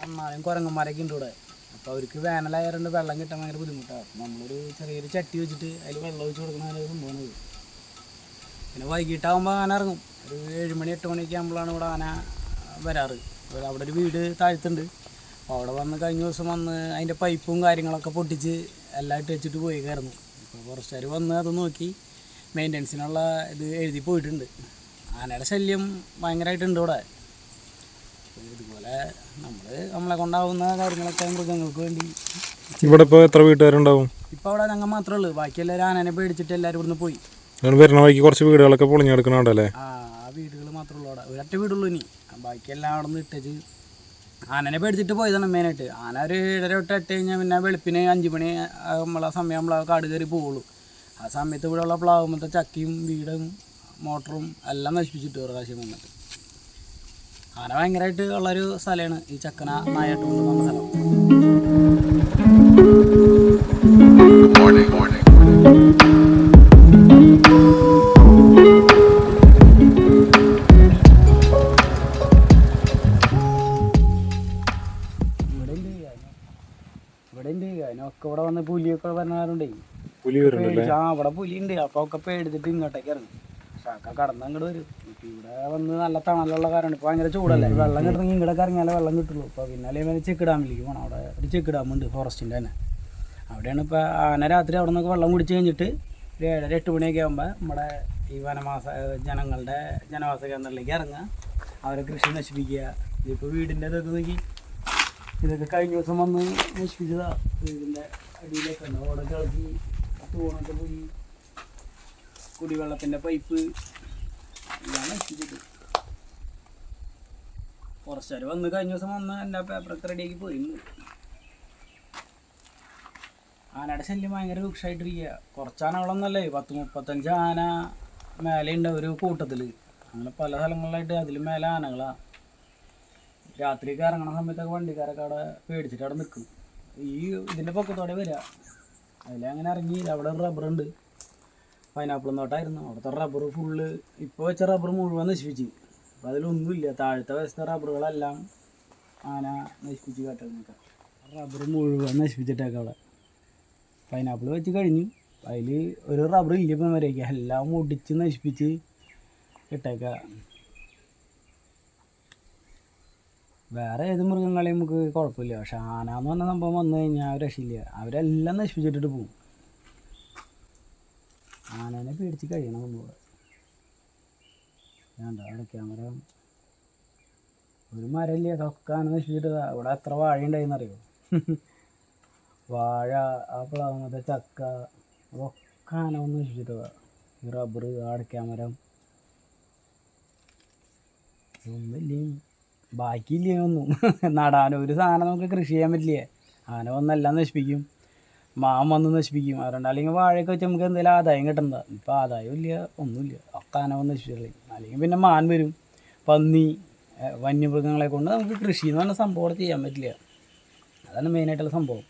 അമ്മാരും കുരങ്ങന്മാരൊക്കെ ഉണ്ട് ഇവിടെ. അപ്പോൾ അവർക്ക് വേനലായതുകൊണ്ട് വെള്ളം കിട്ടാൻ ഭയങ്കര ബുദ്ധിമുട്ടാണ്. നമ്മളൊരു ചെറിയൊരു ചട്ടി വെച്ചിട്ട് അതിൽ വെള്ളം ഒഴിച്ച് കൊടുക്കണ സംഭവമാണ്. പിന്നെ വൈകിട്ടാകുമ്പോൾ ആന ഇറങ്ങും. ഒരു 7 മണി 8 മണിയൊക്കെ ആകുമ്പോഴാണ് ഇവിടെ ആന വരാറ്. അവിടെ ഒരു വീട് താഴ്ത്തുണ്ട്. അപ്പോൾ അവിടെ വന്ന് കഴിഞ്ഞ ദിവസം വന്ന് അതിൻ്റെ പൈപ്പും കാര്യങ്ങളൊക്കെ പൊട്ടിച്ച് എല്ലാം ഇട്ട് വെച്ചിട്ട് പോയിക്കായിരുന്നു. ഇപ്പോൾ ഫോറസ്റ്റുകാർ വന്ന് അത് നോക്കി മെയിൻ്റനൻസിനുള്ള ഇത് എഴുതി പോയിട്ടുണ്ട്. ആനയുടെ ശല്യം ഭയങ്കരമായിട്ടുണ്ട് ഇവിടെ. ഇതുപോലെ നമ്മളെ കൊണ്ടാവുന്ന കാര്യങ്ങളൊക്കെ മൃഗങ്ങൾക്ക് വേണ്ടി. ഇവിടെ ഇപ്പോൾ എത്ര വീട്ടുകാരുണ്ടാവും? ഇപ്പോൾ അവിടെ ഞങ്ങൾ മാത്രമേ ഉള്ളൂ. ബാക്കി എല്ലാവരും ആനനെ പേടിച്ചിട്ട് എല്ലാവരും ഇവിടുന്ന് പോയി. വരുന്ന വഴിക്ക് കുറച്ച് വീടുകളൊക്കെ പൊളിഞ്ഞെടുക്കണുണ്ടല്ലേ? ആ വീടുകൾ മാത്രമേ ഉള്ളൂ അവിടെ. ഒരൊറ്റ വീടുള്ളൂ. ഇനി ബാക്കിയെല്ലാം അവിടെ നിന്ന് ഇട്ടേച്ച് ആനനെ പേടിച്ചിട്ട് പോയതാണ് മെയിനായിട്ട്. ആന ഒരു 7:30 തൊട്ട് 8 കഴിഞ്ഞാൽ പിന്നെ വെളുപ്പിന് 5 മണി നമ്മളെ സമയം നമ്മൾ കാട് കയറി പോവുള്ളൂ. ആ സമയത്ത് ഇവിടെയുള്ള പ്ലാവുമത്തെ ചക്കയും വീടും മോട്ടറും എല്ലാം നശിപ്പിച്ചിട്ട് ഒരു പ്രാവശ്യം വന്നിട്ട്. ആന ഭയങ്കരമായിട്ട് ഉള്ളൊരു സ്ഥലമാണ് ഈ ചക്കന നായായിട്ട് കൊണ്ടുവന്ന സ്ഥലം. ഇവിടെ ഉണ്ട് അതിനൊക്കെ ഇവിടെ വന്ന് പുലിയൊക്കെ വരണാറുണ്ടേ. ഇവിടെ പുലിയുണ്ട്. അപ്പോൾ ഒക്കെ പേടിച്ചിട്ട് ഇങ്ങോട്ടേക്ക് ഇറങ്ങും. പക്ഷെ ഒക്കെ കടന്ന് അങ്ങോട്ട് വരും. ഇപ്പം ഇവിടെ വന്ന് നല്ല തണലുള്ള കാരണം ഇപ്പോൾ ഭയങ്കര ചൂടല്ലേ. വെള്ളം കിട്ടണമെങ്കിൽ ഇങ്ങോട്ടൊക്കെ ഇറങ്ങിയാലേ വെള്ളം കിട്ടുള്ളൂ. ഇപ്പോൾ പിന്നെ ചെക്ക് ഡാമിലേക്ക് പോകണം. അവിടെ ഒരു ചെക്ക് ഡാമുണ്ട് ഫോറസ്റ്റിൻ്റെ തന്നെ. അവിടെയാണ് ഇപ്പോൾ ആന രാത്രി അവിടെ നിന്നൊക്കെ വെള്ളം കുടിച്ച് കഴിഞ്ഞിട്ട് ഒരു 7:30 8 മണിയൊക്കെ ആകുമ്പോൾ നമ്മുടെ ഈ ജനങ്ങളുടെ ജനവാസ കേന്ദ്രത്തിലേക്ക് ഇറങ്ങുക. അവരെ കൃഷി നശിപ്പിക്കുക. ഇതിപ്പോൾ വീടിൻ്റെ ഇതൊക്കെ നോക്കി ഇതൊക്കെ കഴിഞ്ഞ ദിവസം വന്ന് നശിപ്പിച്ചതാണ്. വീടിൻ്റെ അടിയിലൊക്കെ ഉണ്ട്. അവിടെ കളക്കി തൂണൊക്കെ പോയി കുടിവെള്ളത്തിൻ്റെ പൈപ്പ് എല്ലാം നശിപ്പിച്ചിട്ട്. ഫോറസ്റ്റുകാർ വന്ന് കഴിഞ്ഞ ദിവസം വന്ന് എൻ്റെ പേപ്പറൊക്കെ റെഡിയാക്കി പോയിരുന്നു. ആനയുടെ ശല്യം ഭയങ്കര രൂക്ഷമായിട്ടിരിക്കുക. കുറച്ച് ആനകളൊന്നല്ലേ, 10-35 ആന മേലെ ഉണ്ട് ഒരു കൂട്ടത്തിൽ. അങ്ങനെ പല സ്ഥലങ്ങളിലായിട്ട് അതിലും മേലെ ആനകളാണ്. രാത്രിയൊക്കെ ഇറങ്ങണ സമയത്തൊക്കെ വണ്ടിക്കാരൊക്കെ അവിടെ പേടിച്ചിട്ട് അവിടെ നിൽക്കും. ഈ ഇതിൻ്റെ പൊക്കത്തോടെ വരിക. അതിലങ്ങനെ ഇറങ്ങി. അവിടെ ഒരു റബ്ബറുണ്ട്, പൈനാപ്പിൾ തോട്ടമായിരുന്നു. അവിടുത്തെ റബ്ബർ ഫുള്ള് ഇപ്പോൾ വെച്ച റബ്ബർ മുഴുവൻ നശിപ്പിച്ച്. അപ്പോൾ അതിലൊന്നുമില്ല. താഴത്തെ വശത്തെ റബ്ബറുകളെല്ലാം ആന നശിപ്പിച്ച് കാട്ടുക. റബ്ബർ മുഴുവൻ നശിപ്പിച്ചിട്ടേക്കാം അവിടെ. പൈനാപ്പിൾ വെച്ച് കഴിഞ്ഞു. അതിൽ ഒരു റബ്ബർ ഇല്ല ഇപ്പം വരേക്ക്. എല്ലാം ഒടിച്ച് നശിപ്പിച്ച് ഇട്ടേക്കുക. വേറെ ഏത് മൃഗങ്ങളെയും നമുക്ക് കുഴപ്പമില്ല. പക്ഷെ ആന എന്ന് പറഞ്ഞ സംഭവം വന്നു കഴിഞ്ഞാൽ രക്ഷയില്ല. അവരെല്ലാം നശിപ്പിച്ചിട്ടിട്ട് പോകും. ആനേനെ പേടിച്ച് കഴിയണം നമ്മൾ. വേണ്ട അവിടെ ക്യാമറ ഒരു മരമില്ല. അതൊക്കെ ആന നശിപ്പിച്ചിട്ട്. ഇവിടെ എത്ര വാഴ ഉണ്ടായിന്നറിയോ? വാഴ, ആ പ്ലാവത്തെ ചക്ക, അതൊക്കെ ആന വന്ന് നശിപ്പിച്ചിട്ടതാണ്. ഈ റബ്ബർ, അടയ്ക്കാമരം ഒന്നുമില്ലേ, ബാക്കിയില്ലേ ഒന്നും. നടാനോ ഒരു സാധനം നമുക്ക് കൃഷി ചെയ്യാൻ പറ്റില്ലേ. ആന വന്നെല്ലാം നശിപ്പിക്കും. മാൻ വന്ന് നശിപ്പിക്കും. അതുകൊണ്ട് അല്ലെങ്കിൽ വാഴയൊക്കെ വെച്ച് നമുക്ക് എന്തെങ്കിലും ആദായം കിട്ടണ്ട. ഇപ്പോൾ ആദായം ഇല്ല, ഒന്നുമില്ല. ഒക്കെ ആന വന്ന് നശിപ്പിച്ചില്ലേ. അല്ലെങ്കിൽ പിന്നെ മാൻ വരും, പന്നി, വന്യമൃഗങ്ങളെ കൊണ്ട് നമുക്ക് കൃഷി എന്ന് പറഞ്ഞ സംഭവം ചെയ്യാൻ പറ്റില്ല. അതാണ് മെയിനായിട്ടുള്ള സംഭവം.